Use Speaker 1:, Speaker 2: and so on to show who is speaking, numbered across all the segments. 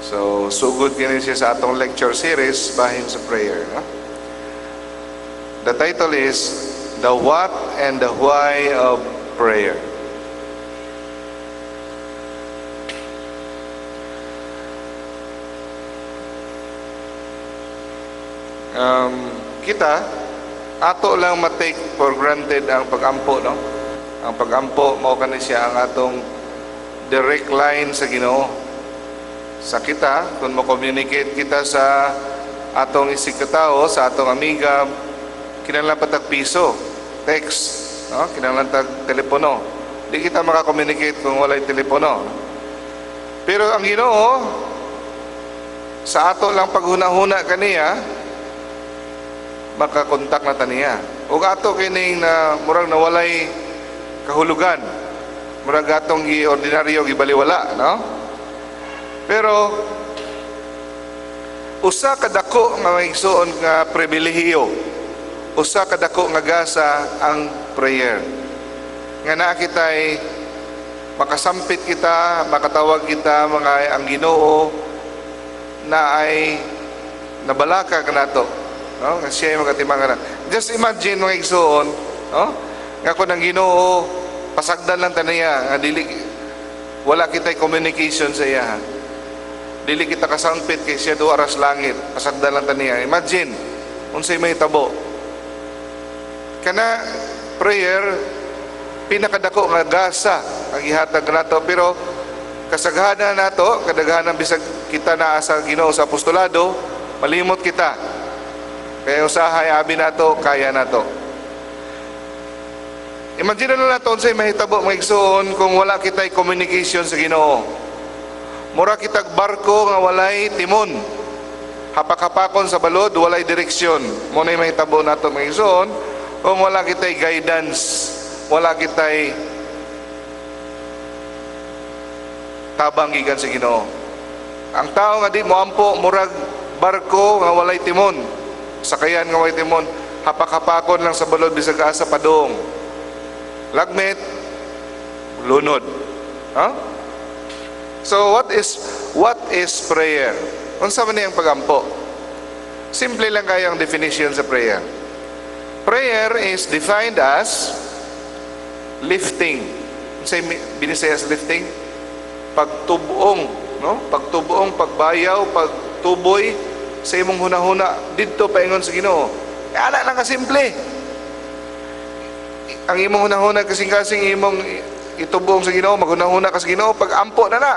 Speaker 1: So sugod kini siya sa atong lecture series bahin sa prayer, no? The title is The What and the Why of Prayer. Kita ato lang ma-take for granted ang pag-ampo, no? Ang pag-ampo mao kani siya ang atong direct line sa Ginoo. Sa kita, kung mo-communicate kita sa atong isig katao, sa atong amiga, kinahanglan patag piso, text, no? Kinahanglan tag telepono. Di kita maka-communicate kung walay telepono. Pero ang Ginoo, sa ato lang paghuna-huna kaniya, makakontak na taniya. Ug ato kining na murag nawalay kahulugan, murag atong gi-ordinaryo gibaliwala, no? Pero usa ka dako nga maigsuon nga pribilehiyo, usa ka dako nga gasa ang prayer. Nga naa kitay makasampit kita, makatawag kita mga ang Ginoo na ay nabalaka kanato, no? Nga siya magatimangan. Just imagine mga igsuon, no? Nga kun ang Ginoo pasagdan lang taniya nga dili wala kitay communication sa iya. Dili kita kasampit kay siya do aras langit, pasagdan lang taniya. Imagine unsay may tabo. Kana prayer pinakadako nga gasa ang ihatag nato, pero kasaghanan nato kadaghanan bisag kita naa sa Ginoo sa apostolado, malimot kita. Kaya usahay abi nato, kaya nato. Imagine na nato unsay mahitabo mga igsoon kung wala kitay communication sa Ginoo. Mura kitag barko nga walay timon, hapak-hapakon sa balod, walay direksyon. Muna yung mahitabo nato mga igsoon kung wala kitay guidance, wala kitay tabang gikan sa Ginoo. Ang tao nga di moampo murag barko nga walay timon, sakayan nga walay timon, hapak-hapakon lang sa balod bisag asa padong. Lagmet, lunod. Huh? So what is prayer? Unsa man niyang pagampo? Simple lang kaya ang definition sa prayer. Prayer is defined as lifting. Unsay binisay as lifting? Pagtubong, no? Pagtubong, pagbayaw, pagtuboy sa imong hunahuna didto paingon sa Ginoo. Ana lang ka simple. Ang imong hunahuna kasing-kasing imong itubong sa Ginoo, maghunahuna ka sa Ginoo, pag-ampo na na.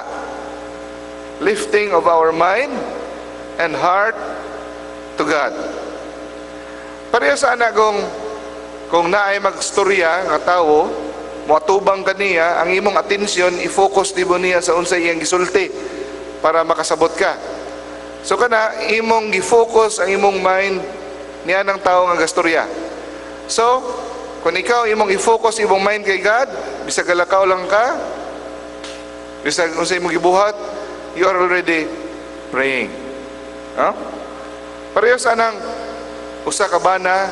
Speaker 1: Lifting of our mind and heart to God. Pareha sa ana kung naay magstorya nga tawo, moatubang kaniya, ang imong atensyon i-focus dibo niya sa unsay iyang gisulti para makasabot ka. So kana imong gi-focus ang imong mind niya ng tawo nga gastorya. So kung ikaw imong i-focus imong mind kay God, bisag galakaw lang ka, bisag unsay imong gibuhat, you are already praying. Huh? Pareho sa nang usa ka bana,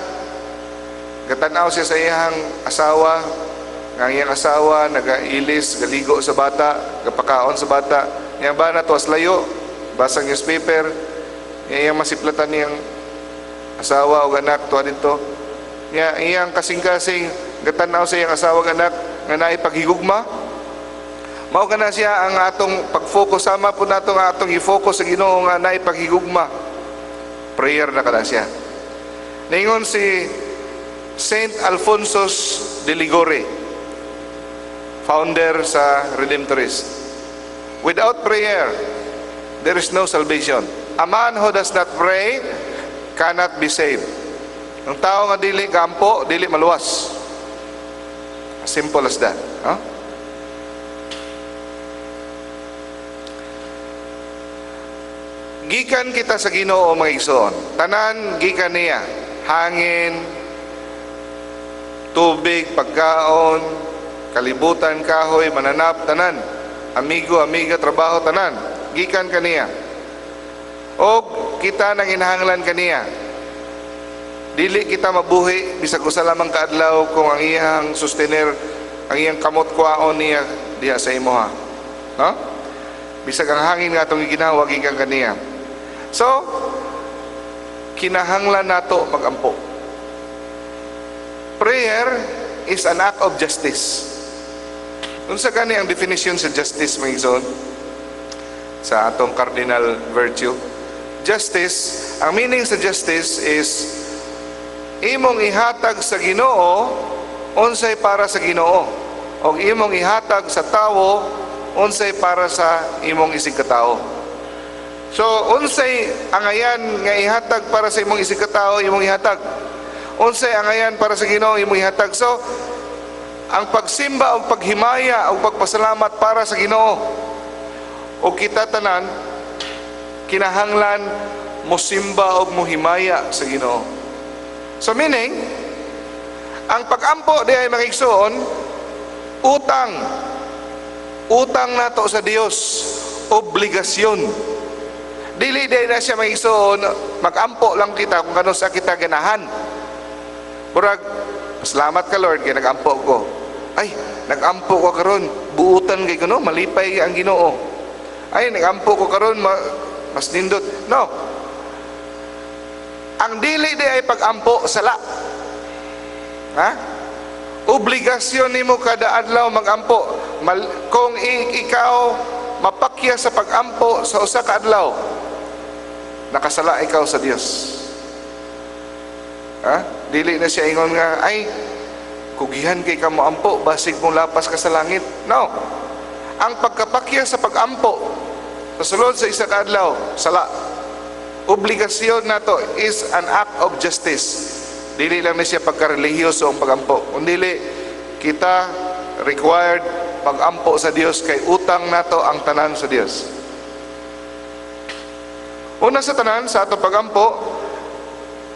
Speaker 1: gatanaw siya sa iyang asawa, nga iyang asawa nagailis, galigo sa bata, gapakaon sa bata. Iyang bana tuwas layo, basang newspaper, iyang masiplatan niyang asawa o anak tuwa dito. Iyang kasing-kasing gatanaw sa iyang asawa anak nga naay paghigugma. Mao kana siya ang atong pag-focus, sama po nato nga atong i-focus sa Ginoo nga naay paghigugma. Prayer na kana siya. Ningon si Saint Alfonso de Ligore, founder sa Redemptorist. Without prayer, there is no salvation. A man who does not pray cannot be saved. Ang tao nga dili kampo, dili maluwas. As simple as that. Huh? Gikan kita sa Ginoo mga igsoon. Tanan gikan niya. Hangin, tubig, pagkaon, kalibutan, kahoy, mananap, tanan. Amigo, amiga, trabaho, tanan. Gikan kaniya. O kita nang inahanglan kaniya. Dili kita mabuhi bisag usa lamang kaadlaw kung ang iyang sustainer, ang iyang kamot kuaon niya diha sa imoha. No? Bisag ang hangin nga itong ginawa, gikan kaniya. So, kinahanglan nato magampo. Prayer is an act of justice. Unsa gani ang definition sa justice, mga igsoon? Sa atong cardinal virtue. Justice, ang meaning sa justice is imong ihatag sa Ginoo unsay para sa Ginoo, o imong ihatag sa tawo unsay para sa imong isig katao. So unsay angayan nga ihatag para sa imong isig katao, imong ihatag. Unsay angayan para sa Ginoo, imong ihatag. So ang pagsimba o paghimaya o pagpasalamat para sa Ginoo, o kita tanan kinahanglan mosimba o mohimaya sa Ginoo. So meaning, ang pag-ampo di ay makigsuon, utang nato sa Dios, obligasyon. Dili di na siya makigsuon, mag-ampo lang kita kung kano sa kita ganahan. Murag, salamat ka Lord, kaya nag-ampo ko. Ay, nag-ampo ko karon, buutan kay kuno, malipay ang Ginoo. Ay, nag-ampo ko karon, mas nindot. No. Ang dili di ay pag-ampo, sala. Ha? Obligasyon nimo kada adlaw mag-ampo. Kung ikaw mapakya sa pag-ampo sa usa ka adlaw, nakasala ikaw sa Dios. Ha? Dili na siya ingon nga, ay, kugihan kay ka mo ampo, basig mong lapas ka sa langit. No. Ang pagkapakya sa pag-ampo sa sulod sa isa ka adlaw, sala. Obligasyon nato is an act of justice. Dili lang na siya pagka-religyoso ang pag-ampo. Kung dili, kita required mag-ampo sa Dios kay utang nato ang tanan sa Dios. Una sa tanan, sa ato pag-ampo,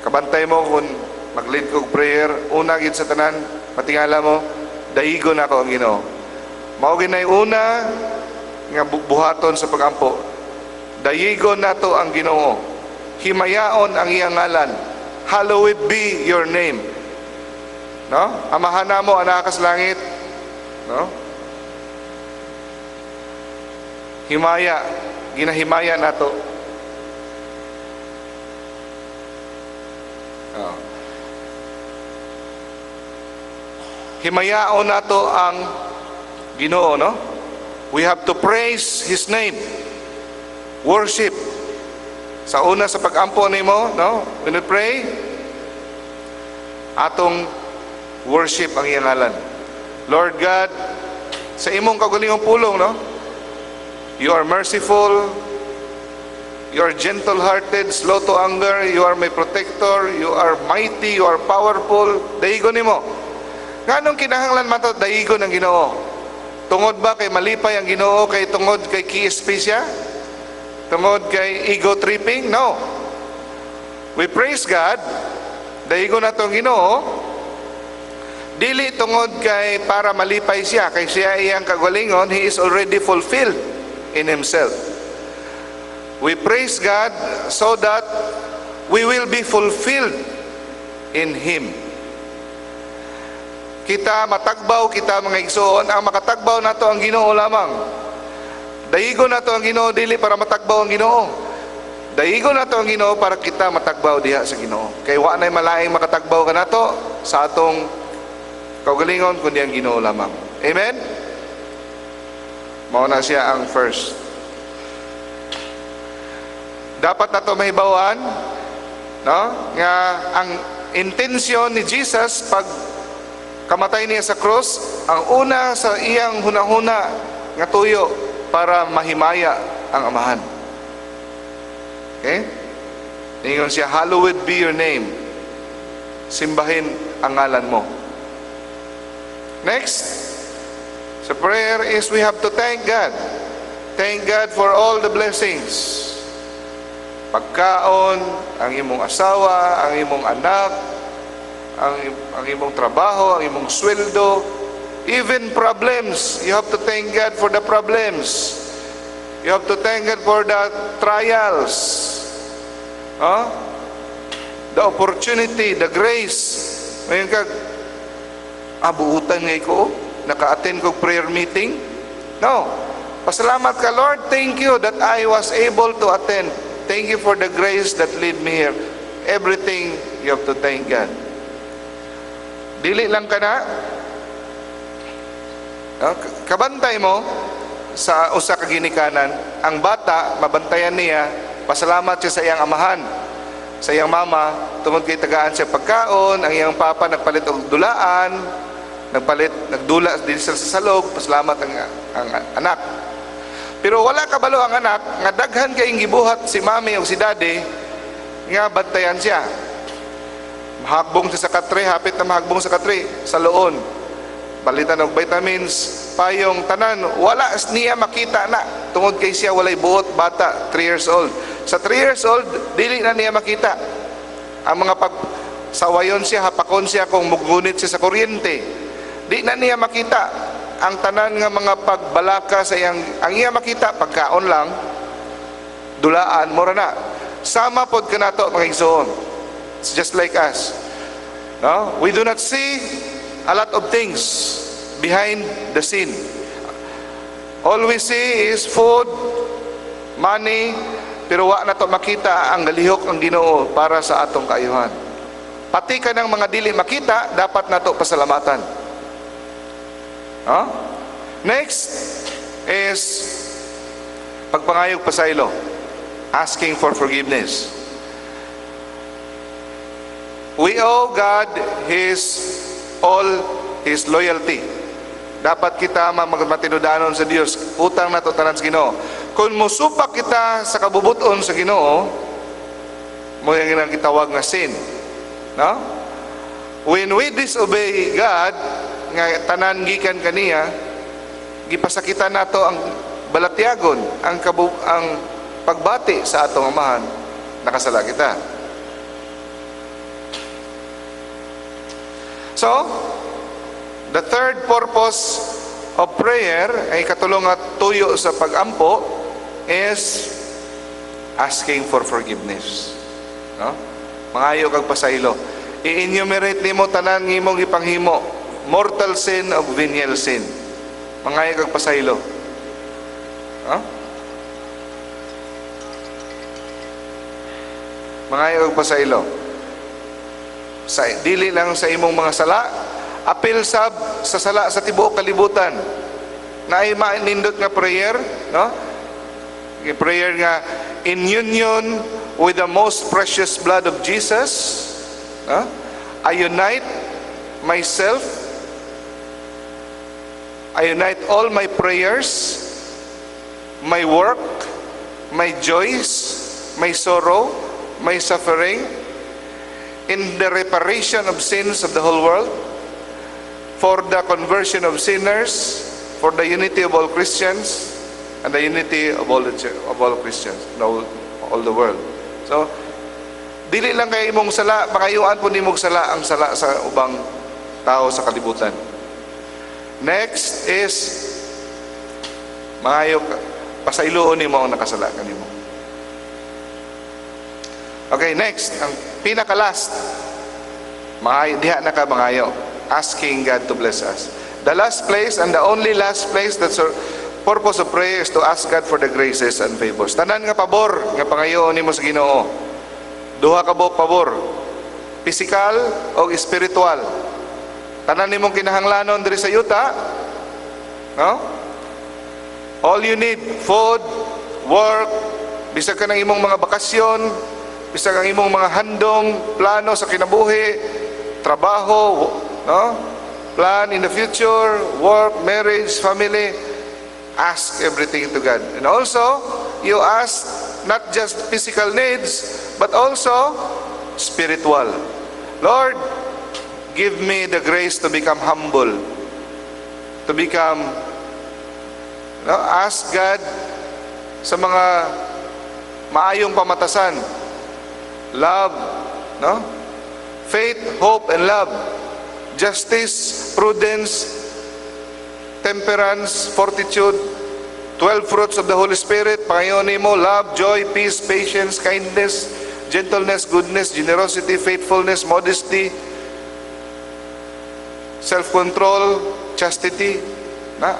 Speaker 1: kabantay mo kung mag-lead kong prayer, una gid sa tanan, matingala mo, daigo na ako ang Ginoo. Mao ginay una nga buhaton sa pag-ampo. Dayigon nato ang Ginoo. Himayaon ang iyang ngalan. Hallowed be your name. No? Amahan namo ana ka sa langit. No? Himaya, ginahimaya nato. Oh. Himayaon nato ang Ginoo, no? We have to praise His name. Worship. Sa una sa pag-ampo nimo, no? When we pray, atong worship ang iyang ngalan. Lord God, sa imong kaugalingong pulong, no? You are merciful, you are gentle-hearted, slow to anger, you are my protector, you are mighty, you are powerful. Daigon nimo. Nganong kinahanglan man to daigon ang Ginoo? Tungod ba kay malipay ang Ginoo, kay tungod kay KSP siya? Tungod kay ego tripping? No. We praise God, daigon na itong Ginoo, dili tungod kay para malipay siya, kay siya iyang kagalingon, He is already fulfilled in Himself. We praise God so that we will be fulfilled in Him. Kita matagbaw, kita mga igsoon, ang makatagbaw nato ang Ginoo lamang. Daigon nato ang Ginoo dili para matagbaw ang Ginoo. Daigon nato ang Ginoo para kita matagbaw diha sa Ginoo. Kay wa nay malaing makatagbaw ka nato sa atong kaugalingon kundi ang Ginoo lamang. Amen. Mao na siya ang first. Dapat nato mahibawan, no, nga ang intensyon ni Jesus pag kamatay niya sa cross, ang una sa iyang hunahuna nga tuyo para mahimaya ang Amahan. Okay? Ingon siya, hallowed be your name. Simbahin ang ngalan mo. Next, sa prayer is we have to thank God. Thank God for all the blessings. Pagkaon, ang imong asawa, ang imong anak, ang imong trabaho, ang imong sweldo, even problems. You have to thank God for the problems. You have to thank God for the trials. The opportunity, the grace. Ngayon kag, buutan ngay ko, naka-attend ko prayer meeting. No. Pasalamat ka, Lord. Thank you that I was able to attend. Thank you for the grace that lead me here. Everything you have to thank God. Dili lang ka na. Kabantay mo sa usa ka ginikanan. Ang bata, mabantayan niya, pasalamat siya sa iyang amahan, sa iyang mama, tungod kay tagaan siya pagkaon, ang iyang papa nagpalit og dulaan, nagdula din sila sa salog, pasalamat ang anak. Pero wala kabalo ang anak, nga daghan kayong gibuhat si mami o si daddy, nga bantayan siya. Mahagbong siya sa katre, hapit na mahagbong sa katre, sa loon. Palitan og vitamins, payong tanan, wala niya makita na. Tungod kay siya walay buot, bata, 3 years old. Sa 3 years old, dili na niya makita. Ang mga sawayon siya, hapakon siya kung mugunit siya sa kuryente. Di na niya makita ang tanan nga mga pagbalaka sa iyang, ang iya makita, pagkaon lang, dulaan, mura na. Sama pod ka na to, mga igsoon. It's just like us. No? We do not see a lot of things behind the scene. All we see is food, money, pero wa na to makita ang galihok ang Ginoo para sa atong kaayuhan. Pati ka ng mga dili makita, dapat na to pasalamatan. Next is pagpangayog pasaylo, asking for forgiveness. We owe God all His loyalty. Dapat kita matinudanon sa Dios. Utang na to tanan sa Ginoo. Kung musupak kita sa kabubuton sa Ginoo, mo yung gitawag nga sin. No? When we disobey God, nga tanan gikan kaniya, gipasakitan nato ang balatyagon, ang pagbati sa atong amahan, nakasala kita. So, the third purpose of prayer ay katulong at tuyo sa pagampo is asking for forgiveness. No? Mangayo kag pasaylo. I-enumerate nimo tanan ngimong ipanghimo, mortal sin o venial sin. Mangayo kag pasaylo. Mangayo kag pasaylo. Sa dili lang sa imong mga sala, apil sa sala sa tibuok kalibutan. Naay manindot nga prayer, no? Prayer nga in union with the most precious blood of Jesus. I unite myself. I unite all my prayers, my work, my joys, my sorrow, my suffering, in the reparation of sins of the whole world, for the conversion of sinners, for the unity of all Christians, and the unity of all Christians, all the world. So, dili lang kay imong sala, makayuan po nimong sala ang sala sa ubang tao sa kalibutan. Next is mangayo pasayloon nimo ang nakasala kanimo. Okay, next, ang pinaka-last, diha na ka mangayo, asking God to bless us. The last place and the only last place that's the purpose of prayer is to ask God for the graces and favors. Tanan nga pabor nga pangayoon nimo sa Ginoo. Duha ka buok pabor, physical o spiritual. Tanan nimong kinahanglanon diri sa yuta, no? All you need, food, work, bisag ka ng imong mga bakasyon, bisag ang imong mga handong, plano sa kinabuhi, trabaho, no? Plan in the future, work, marriage, family, ask everything to God. And also, you ask not just physical needs, but also spiritual. Lord, give me the grace to become humble, to become, no? Ask God sa mga maayong pamatasan, love, no? Faith, hope, and love. Justice, prudence, temperance, fortitude, 12 fruits of the Holy Spirit. Pangayoon mo, love, joy, peace, patience, kindness, gentleness, goodness, generosity, faithfulness, modesty, self-control, chastity. Na?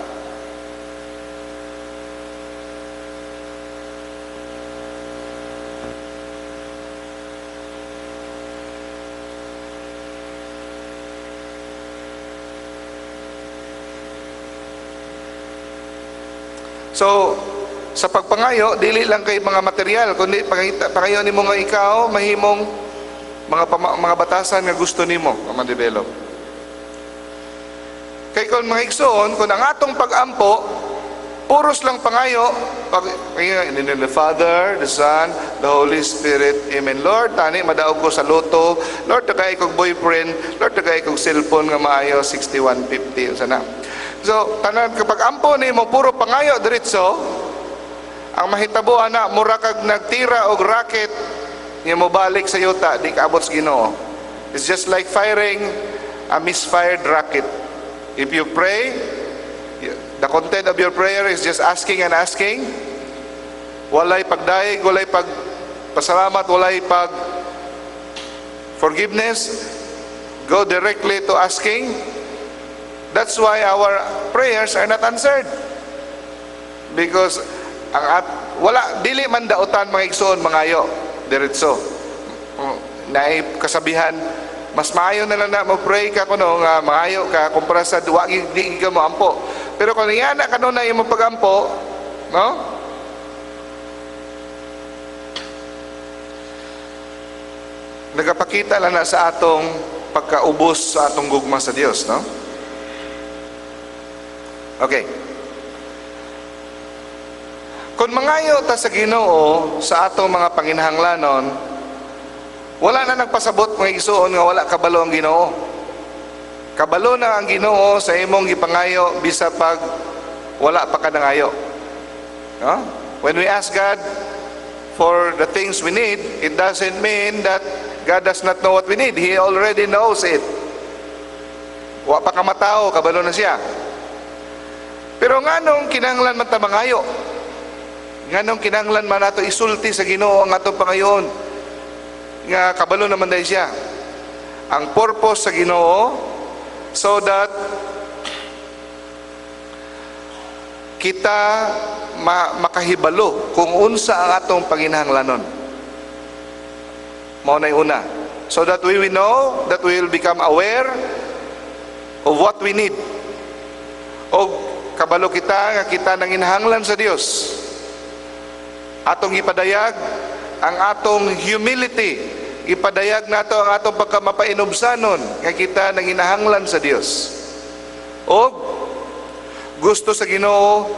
Speaker 1: So sa pagpangayo dili lang kay mga material kundi pangayo nimo nga ikaw mahimong mga batasan nga gusto nimo nga ma-develop. Kay kung mga igsoon, kung ang atong pag-ampo puros lang pangayo, in the name of the Father, the Son, the Holy Spirit, Amen. Lord, tani madaog ko sa loto. Lord, tagay kog boyfriend. Lord, tagay kog cellphone nga maayo 6150 sana. So tanan kapag ampo nimo puro pangayo diretso, ang mahitabo ana mura kag nagtira og rocket nga mobalik sa yuta di kaabot sa Ginoo. It's just like firing a misfired rocket. If you pray, the content of your prayer is just asking and asking. Walay pagdaig, walay pagpasalamat, walay pag forgiveness. Go directly to asking. That's why our prayers are not answered. Because wala dili man dautan mga igsoon mangayo diretso. Naay kasabihan mas maayo na lang na mo-pray ka kuno nga maayo ka kumpara sa duwa di ka mo ampo. Pero kung yana kano na imong pagampo, no? Nagapakita lang na sa atong pagkaubos sa atong gugma sa Dios, no? Okay. Kung mangayo ta sa Ginoo sa atong mga panginahanglanon, wala na nagpasabot mga igsoon nga wala kabalo ang Ginoo. Kabalo na ang Ginoo sa imong gipangayo bisa pag wala pa ka nangayo. No? When we ask God for the things we need, it doesn't mean that God does not know what we need. He already knows it. Wa pa ka matao, kabalo na siya. Pero nganong kinahanglan man ta mangayo? Nganong kinahanglan man nato isulti sa Ginoo ang atong pangayoon? Nga kabalo naman dahil siya. Ang purpose sa Ginoo so that kita makahibalo kung unsa ang atong panginahanglanon. Mao na una. So that we will know, that we will become aware of what we need. O kabalo kita nga kita nanginahanglan sa Dios. Atong ipadayag ang atong humility, ipadayag nato ang atong pagkamapainobsanon nga kita nanginahanglan sa Dios. O gusto sa Ginoo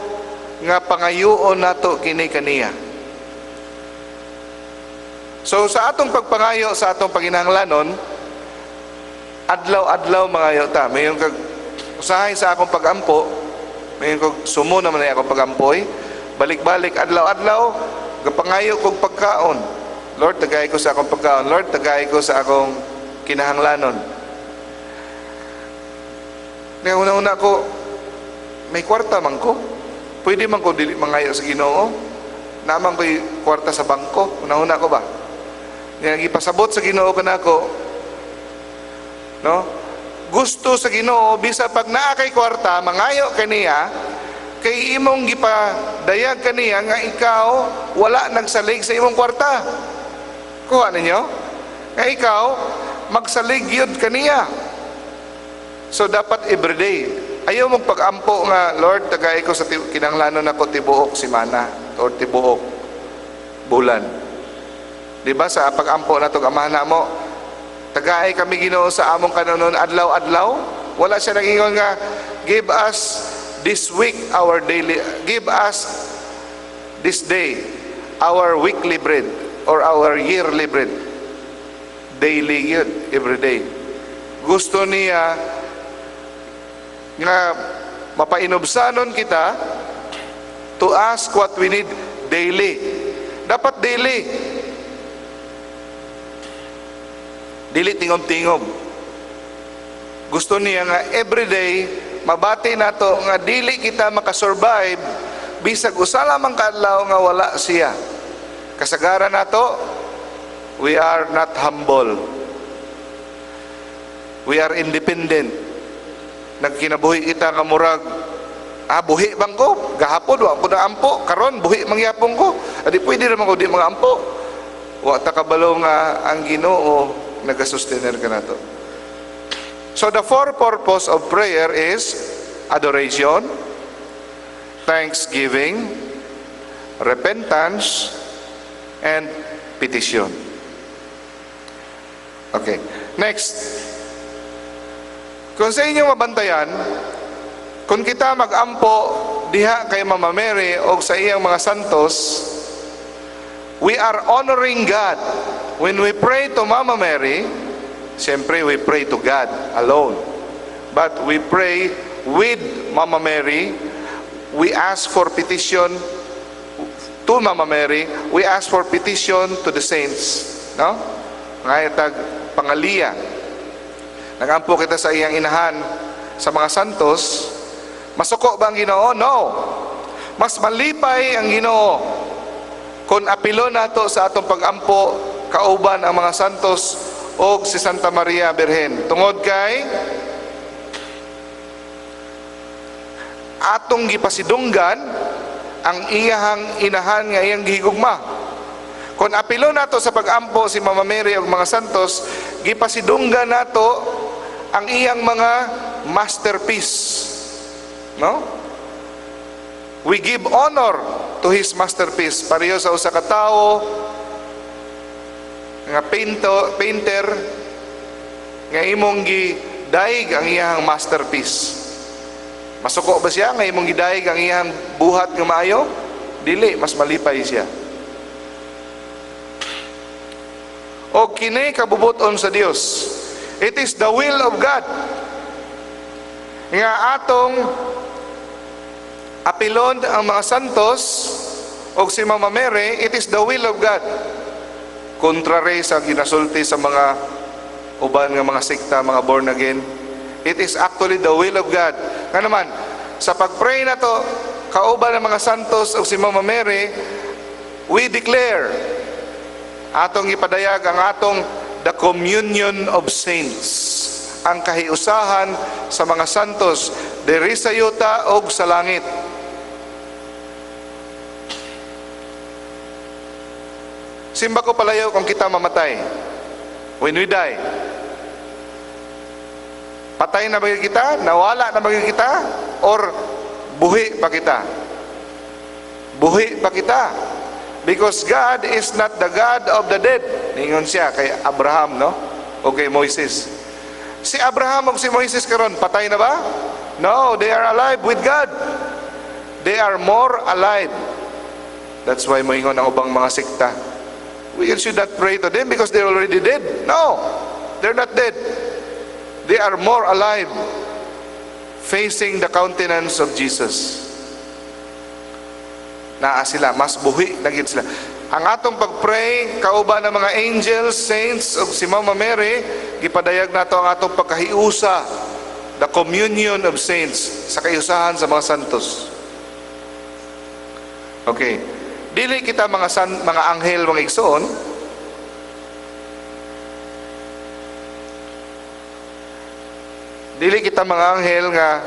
Speaker 1: nga pangayoon nato kini kaniya. So sa atong pagpangayo sa atong panginahanglanon, adlaw-adlaw mangayo ta. Mayon kag usahay sa akong pagampo, mayon kag sumo naman ay akong pagampoy, balik-balik adlaw-adlaw gapangayo kog pagkaon. Lord, tagay ko sa akong pagkaon. Lord, tagay ko sa akong kinahanglanon. Kaya una-una ko, may kwarta man ko. Pwede man ko dili mangayo sa Ginoo. Naman ko'y kwarta sa bangko. Una-una ko ba? Nga ipasabot sa Ginoo kanako. No? Gusto sa Ginoo bisa pag naa kay kwarta, mangayo kaniya, kay imong gipadayag kaniya nga ikaw wala nagsalig sa imong kwarta. Kuha ninyo? Nga ikaw magsalig yun kaniya. So dapat everyday. Ayaw mong pag-ampo nga, Lord, tagay ko sa kinahanglanon ako tibuok simana or tibuok bulan. Diba sa pag-ampo na itong amahan mo, tagay kami Ginoo sa among kanonon adlaw-adlaw. Wala siya nag-ingon nga, give us this week our daily, give us this day our weekly bread or our yearly bread. Daily yun, every day. Gusto niya nga mapainobsanon kita to ask what we need daily. Dapat daily. Dili tingom-tingom. Gusto niya nga everyday mabati nato nga dili kita makasurvive bisag usa lamang kadlaw nga wala siya. Kasagaran nato, we are not humble. We are independent. Nagkinabuhi kita nga murag buhi bang ko? Gahapon wa ko na ampo, karon buhi mangyapon ko. Adi pwede ra man ko di mga ampo. Wa ta kabalo nga ang Ginoo nagasustener ka nato. So the four purpose of prayer is adoration, thanksgiving, repentance, and petition. Okay. Next. Kung sa inyong mabantayan, kung kita mag-ampo diha kay Mama Mary o sa iyang mga santos, we are honoring God. When we pray to Mama Mary, siyempre we pray to God alone. But we pray with Mama Mary. We ask for petition to Mama Mary. We ask for petition to the saints. No? Ngayatag pangaliya. Nagampo kita sa iyang inahan sa mga santos. Masuko ba ang Ginoo? No. Mas malipay ang Ginoo kung apilo nato sa atong pag-ampo kauban ang mga santos o si Santa Maria Birhen. Tungod kay atong gipasidunggan ang iyahang inahan nga iyang gihigugma. Kung apilo nato sa pag-ampo si Mama Mary o mga santos, gipasidunggan nato ang iyang mga masterpiece. No? We give honor to his masterpiece. Pareho sa usa ka tawo nga painter nga imong gidaig ang iyang masterpiece. Masuko ba siya nga imong gidaig ang iyang buhat nga maayo? Dili, mas malipay siya. O kini kabubuton sa Dios. It is the will of God nga atong apilon ang mga santos o si Mama Mary. It is the will of God. Kontrary sa ginasulti sa mga uban nga mga sekta, mga born again. It is actually the will of God. Nga naman, sa pag-pray na to, kauban ng mga santos o si Mama Mary, we declare atong ipadayag ang atong the communion of saints, ang kahiusahan sa mga santos diri sa yuta o sa langit. Simba ko palayo kung kita mamatay. When we die, patay na ba kita? Nawala na ba kita? Or buhi pa kita? Buhi pa kita. Because God is not the God of the dead. Ningon siya kay Abraham, no? O kay Moises. Si Abraham o si Moises karon patay na ba? No, they are alive with God. They are more alive. That's why moingon ang ubang mga sekta, we should not pray to them because they're already dead. No, they're not dead. They are more alive, facing the countenance of Jesus. Naa sila, mas buhi lagi sila. Ang atong pag-pray, kauban ng mga angels, saints, o si Mama Mary, gipadayag nato ang atong pagkahiusa, the communion of saints, sa kayusahan sa mga santos. Okay. Dili kita mga anghel, mga igsoon. Dili kita mga anghel nga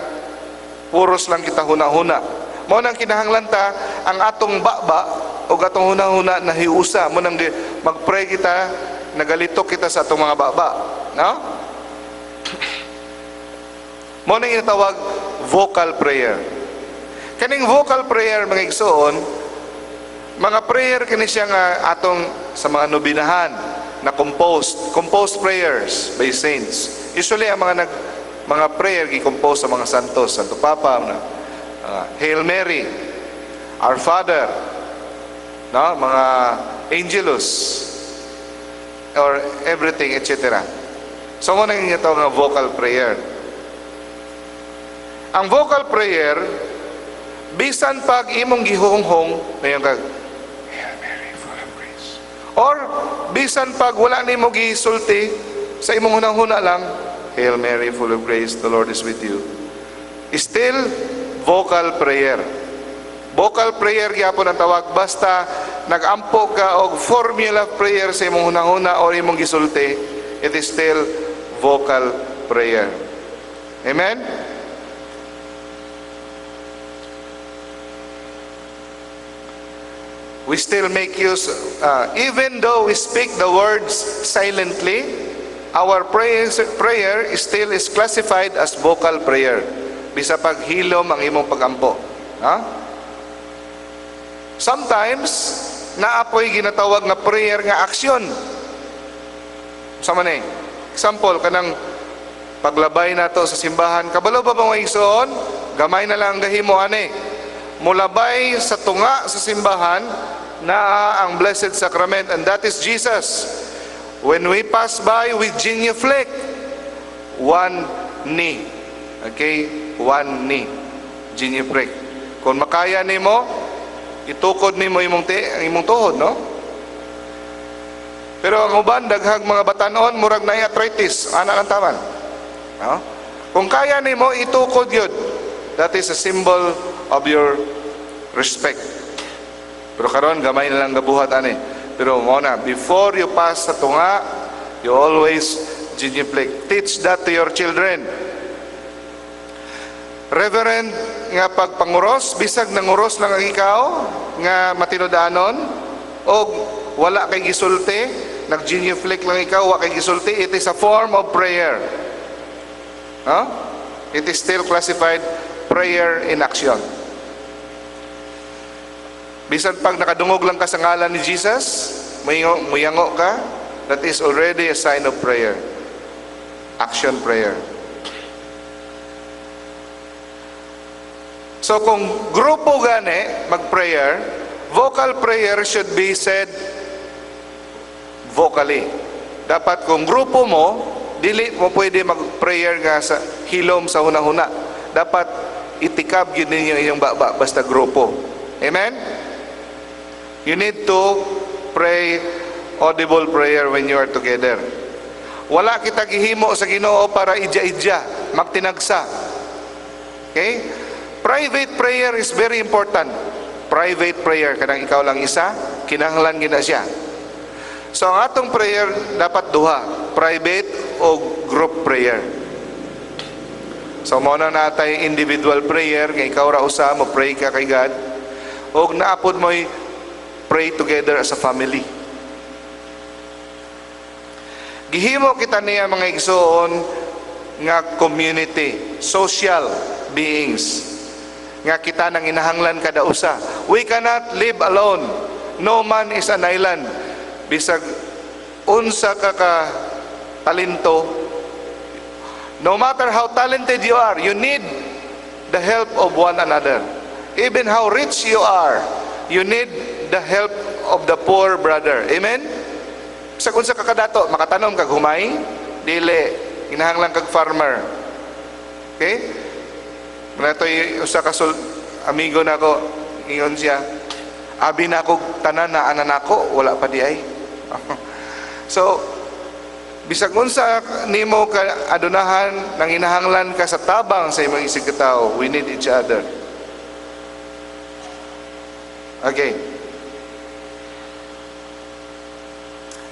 Speaker 1: puros lang kita huna-huna. Mo nang kinahanglan ta ang atong baba o atong huna-huna na hiusa. Mo nang mag-pray kita, nagalitok kita sa atong mga baba, no? Mo nang inatawag vocal prayer. Kaning vocal prayer, mga igsoon, mga prayer kini siya nga atong sa mga nobinahan na composed prayers by saints. Usually ang mga prayer gi-compose sa mga santos, Santo Papa, Hail Mary, Our Father, no, mga Angelus, or everything, etc. So mo nang ito nga vocal prayer. Ang vocal prayer, bisan pag imong gihunghong, mayon kag Hail Mary, full of grace. Or bisan pag wala nimo gisulti, sa imong hunang-huna lang, Hail Mary, full of grace, the Lord is with you. Still vocal prayer. Vocal prayer gyapon ang tawag, basta nagampo ka og formula prayer sa imong hunang-huna o imong gisulti, it is still vocal prayer. Amen? We still make use, even though we speak the words silently, our prayer still is classified as vocal prayer. Bisa paghilom ang imong pagampo. Ha? Sometimes naapoy ginatawag nga prayer nga aksyon. Sama ni example kanang paglabay nato sa simbahan, kabalo ba mga igsoon, gamay na lang ang gahimo ani, mulabay sa tunga sa simbahan na ang Blessed Sacrament, and that is Jesus. When we pass by, we genuflect one knee. Okay, one knee, genuflect. Kung makaya nimo, itukod nimo imong tuhod, no? Pero ang uban daghang mga batanon murag na arthritis, ana lang taman. No? Kung kaya nimo itukod yun, that is a symbol of your respect. Pero karon gamay na lang gabuhat ani. Pero muna, before you pass sa tunga, you always genuflect. Teach that to your children. Reverend nga pagpanguros, bisag nanguros lang ang ikaw nga matinudanon o wala kay gisulti, nag-genuflect lang ikaw, wala kay gisulti, it is a form of prayer. Huh? It is still classified prayer in action. Bisan pag nakadungog lang ka sa ngalan ni Jesus, muyango ka, that is already a sign of prayer. Action prayer. So kung grupo gani mag-prayer, vocal prayer should be said vocally. Dapat kung grupo mo, dili mo pwede mag-prayer nga sa hilom sa huna-huna. Dapat itikab yun ninyo inyong baba basta grupo. Amen? You need to pray audible prayer when you are together. Wala kita gihimo sa Ginoo para idya-idya, magtinagsa. Okay? Private prayer is very important. Private prayer, kanang ikaw lang isa, kinahanglan gina siya. So ang atong prayer dapat duha, private o group prayer. So muna natay individual prayer, nga ikaw ra usa mo pray ka kay God, o naapod mo'y pray together as a family. Gihimo kita niya mga igsoon nga community, social beings, nga kita nang inahanglan kada usa. We cannot live alone. No man is an island. Bisag unsa ka talento, no matter how talented you are, you need the help of one another. Even how rich you are, you need the help of the poor brother. Amen? Sa kung sa kakadato, makatanom kag humay, dili, inahanglan kag farmer. Okay? Manatoy usa ka amigo nako, ingon siya, abi na ako tanan na anan ako, wala pa di ay. So, bisag unsa nimo ka adunahan nang inahanglan ka sa tabang sa imong isig katawo, we need each other. Okay.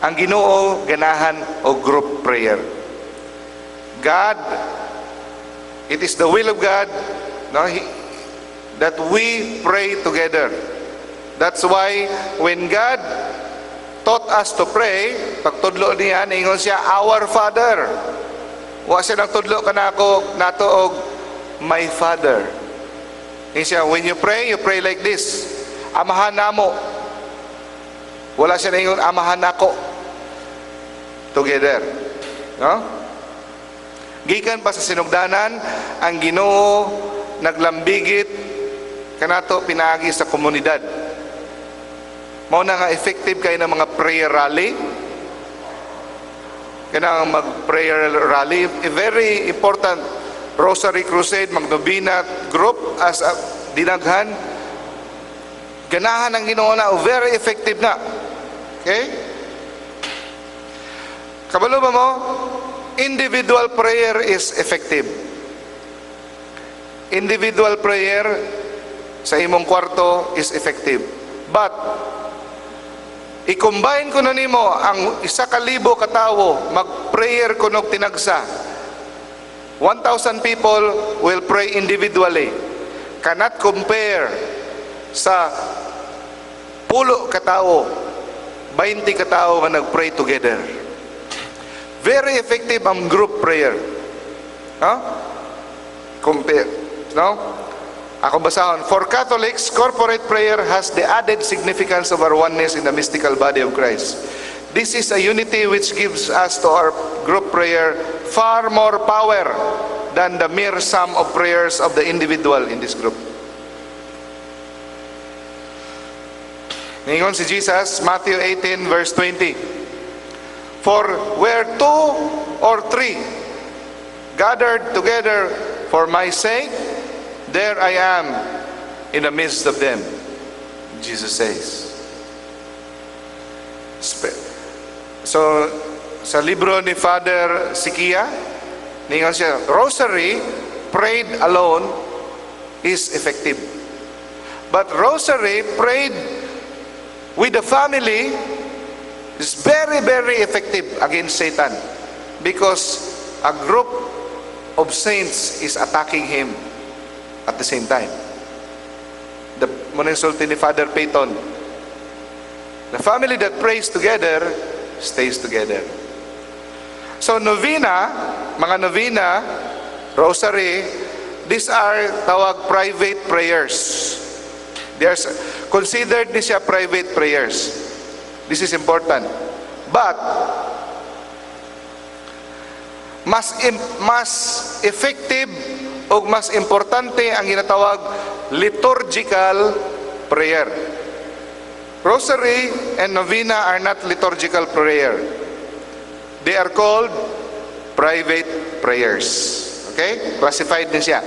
Speaker 1: Ang Ginoo ganahan o group prayer. God, it is the will of God, no, that we pray together. That's why when God taught us to pray, pagtudlo niya, ingon siya, Our Father. Wa siya nang tudlo ka na ako, nato og my Father. Ingon siya, when you pray like this, Amahan namo. Wala siya na ingon, Amahan ako. Together. No? Gikan pa sa sinugdanan, ang Ginoo naglambigit kanato pinaagi sa komunidad. Mao na nga effective kayo ng mga prayer rally. Kanang mag-prayer rally, a very important Rosary Crusade, Magnobina group as a dinaghan. Ganahan ng Ginoo na, very effective na. Okay? Kabalo ba mo? Individual prayer is effective. Individual prayer sa imong kwarto is effective. But i-combine ko na nimo ang 1,000 katawo mag-prayer kunog tinagsa. 1,000 people will pray individually. Cannot compare sa 10 katawo, 20 katawo nga nag-pray together. Very effective ang group prayer. No? Compare. No? Ako basahon, for Catholics, corporate prayer has the added significance of our oneness in the mystical body of Christ. This is a unity which gives us to our group prayer far more power than the mere sum of prayers of the individual in this group. Ningon si Jesus, Matthew 18 verse 20. For where two or three gathered together for my sake, there I am in the midst of them, Jesus says. So, sa libro ni Father Sikia, ningon siya, rosary prayed alone is effective. But rosary prayed with the family is very, very effective against Satan, because a group of saints is attacking him at the same time. The muninsulti ni Father Peyton, the family that prays together stays together. So novena, mga novena, rosary, these are tawag private prayers. They are considered this siya private prayers. This is important. But mas effective o mas importante ang ginatawag liturgical prayer. Rosary and novena are not liturgical prayer. They are called private prayers. Okay? Classified din siya.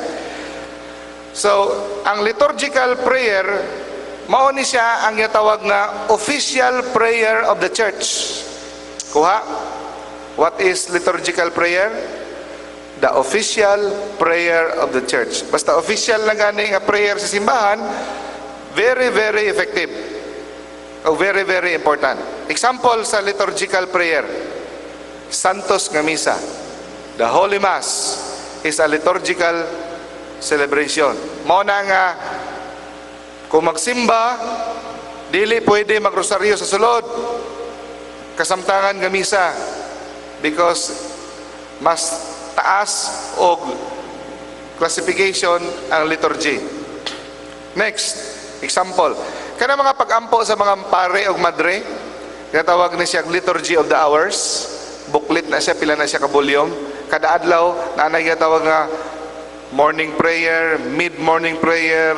Speaker 1: So, ang liturgical prayer, mao ni siya ang ginatawag na official prayer of the church. Kuha? What is liturgical prayer? The official prayer of the church. Basta official lang gani nga prayer sa simbahan, very, very effective. O very, very important. Example sa liturgical prayer, Santos nga Misa. The Holy Mass is a liturgical celebration. Mao na nga kung magsimba, dili pwede magrosaryo sa sulod, kasamtangan nga misa, because mas taas og classification ang liturgy. Next, example, kana mga pag-ampo sa mga pare o madre, tinatawag na siya Liturgy of the Hours. Booklet na siya, pila na siya ka volume. Kada adlaw na ginatawag nga morning prayer, mid-morning prayer,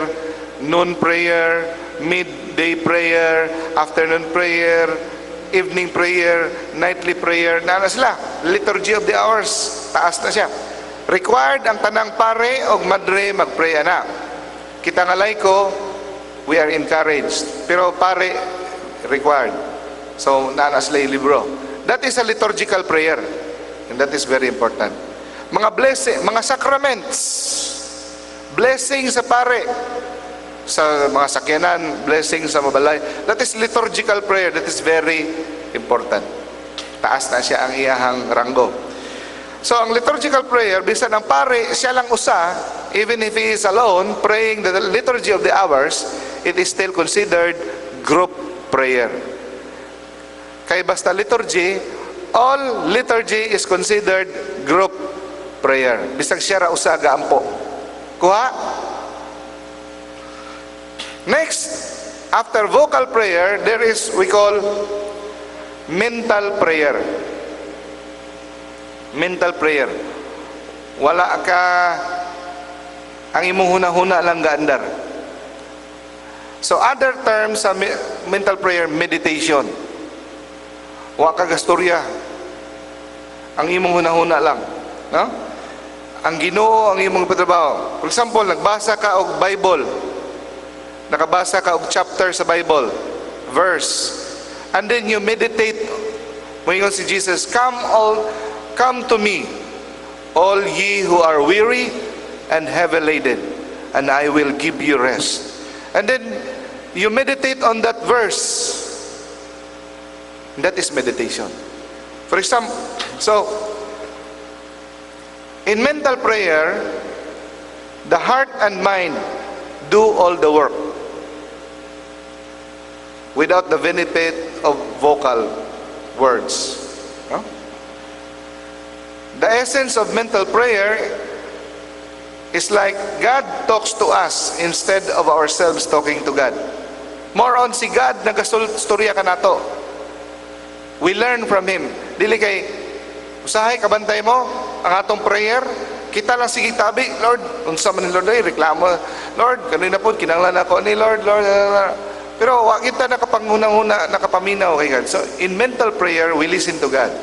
Speaker 1: noon prayer, midday prayer, afternoon prayer, evening prayer, nightly prayer. Na sila, Liturgy of the Hours. Taas na siya. Required ang tanang pare o madre mag-pray na. Kita nga laiko, we are encouraged. Pero pare, required. So, na sila yung libro. That is a liturgical prayer. And that is very important. Mga blessing, mga sacraments, blessing sa pare, sa mga sakyanan, blessing sa mabalay. That is liturgical prayer. That is very important. Taas na siya ang iyahang ranggo. So ang liturgical prayer, bisan ang pare, siya lang usa, even if he is alone, praying the liturgy of the hours, it is still considered group prayer. Kaya basta liturgy, all liturgy is considered group prayer. Bisag siya ra usa gaampo. Kuha? Next, after vocal prayer, there is we call mental prayer. Mental prayer. Wala ka ang imong huna-huna lang gaandar. So other terms sa mental prayer, meditation. Wa ka gastorya. Ang imong huna-huna lang, no? Ang Ginoo ang imong patrabaho. For example, nagbasa ka og Bible. Nakabasa ka og chapter sa Bible, verse. And then you meditate. Moingon si Jesus, come to me, all ye who are weary and heavy laden, and I will give you rest. And then you meditate on that verse. That is meditation. For example, so in mental prayer, the heart and mind do all the work without the benefit of vocal words. No? The essence of mental prayer It's like God talks to us instead of ourselves talking to God. More on si God nagastorya ka nato. We learn from Him. Dili kay usahay kabantay mo ang atong prayer. Kita lang sige tabi, Lord, unsa man ni Lord ay reklamo. Lord, kanina po kinahanglan ako ni Lord. Pero wa kita nakapanghunang-huna, nakapaminaw kay God. So in mental prayer, we listen to God.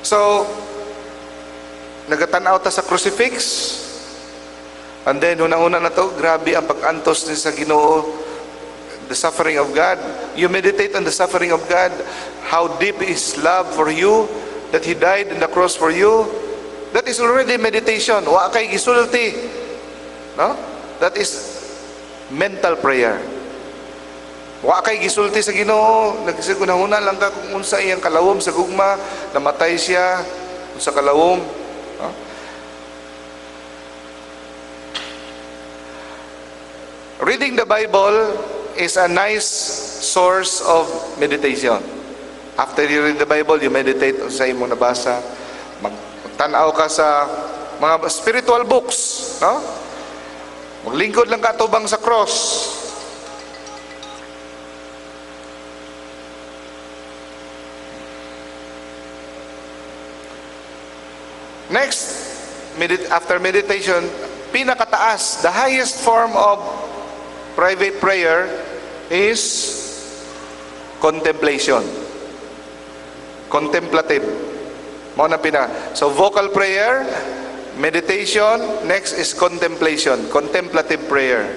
Speaker 1: So nagatanaw ta sa crucifix, and then una-una na to, grabe ang pag-antos ni sa Ginoo, the suffering of God. You meditate on the suffering of God, how deep is love for you, that He died on the cross for you. That is already meditation. Wa kay gisulti, no? That is mental prayer. Wa kay gisulti sa Ginoo, nagsigunahuna lang ka kung unsa iyang kalawom sa gugma, namatay siya sa kalawom. Reading the Bible is a nice source of meditation. After you read the Bible, you meditate sa imong nabasa. Magtanaw ka sa mga spiritual books, no? Maglingkod lang ka tubang sa cross. Next, after meditation, pinakataas, the highest form of private prayer is contemplation. Contemplative. So vocal prayer, meditation, next is contemplation, contemplative prayer.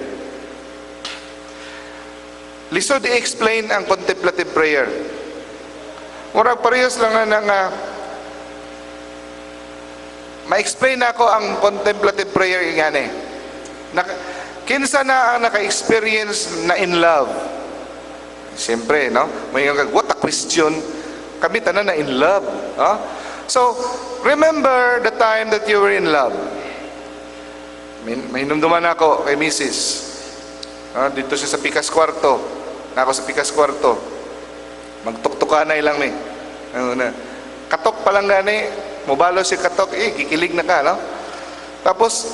Speaker 1: Lisod i-explain ang contemplative prayer. Murag parehas lang na nga ma-explain ako ang contemplative prayer ingani. Kinsa na ang naka-experience na in love? Siyempre, no? May what a question. Kami tanan na in love. Huh? So, remember the time that you were in love. Mahinumduman ako kay Mrs. Dito siya sa Pikas Kwarto. Ako sa Pikas Kwarto. Magtuktukanay lang ni. Katok pa lang gani. Mubalo si katok, kikilig na ka, no? Tapos,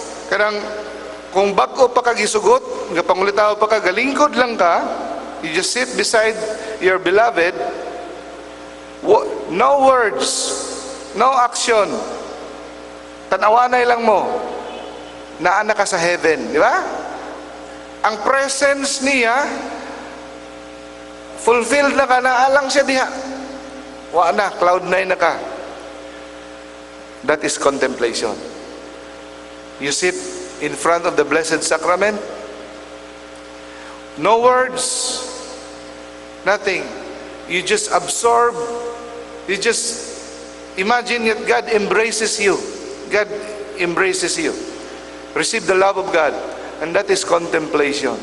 Speaker 1: kung bago pa ka gisugot, pangulitaw pa ka, galingkod lang ka, you just sit beside your beloved, no words, no action, tanawanay lang mo, naana ka sa heaven, di ba? Ang presence niya, fulfilled na ka, naalang siya diha. Wa na, cloud 9 na ka. That is contemplation. You sit in front of the Blessed Sacrament. No words. Nothing. You just absorb. You just imagine that God embraces you. God embraces you. Receive the love of God. And that is contemplation.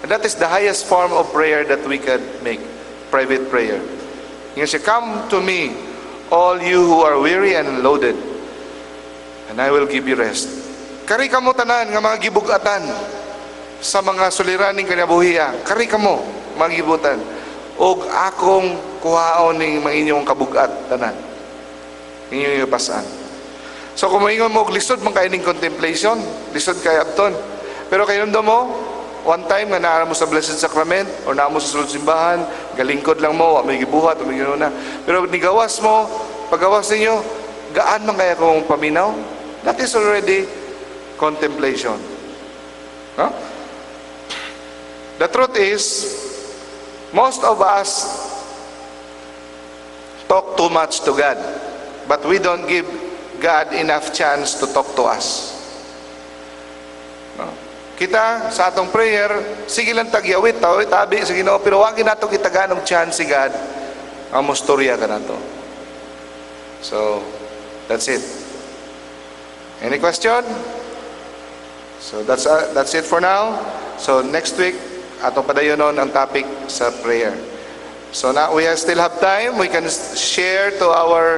Speaker 1: And that is the highest form of prayer that we can make. Private prayer. You say, come to me, all you who are weary and loaded, and I will give you rest. Kari ka mo tanan nga mga gibugatan sa mga suliraning kinabuhiya. Kari ka mo, mga gibutan. Og akong kuhaon ng mga inyong kabugat tanan. Inyong ipasan. So kung maingon mo, lisod man kayo ng contemplation, lisod kayo abton. Pero kayo nando mo, one time nga naara mo sa Blessed Sacrament o naara mo sa sulod simbahan, galingkod lang mo, may gibuhat, may ginuna. Pero nigawas mo, paggawas ninyo, gaan man kaya kung paminaw? That is already contemplation. Huh? The truth is, most of us talk too much to God, but we don't give God enough chance to talk to us. No? Kita sa atong prayer, sige lang tagyawit, tabi sa Ginoo, pero wag nato gitaganong chance si God ang mostorya ka nato. So, that's it. Any question? So that's it for now. So next week, atong padayonon ang topic sa prayer. So now we still have time. We can share to our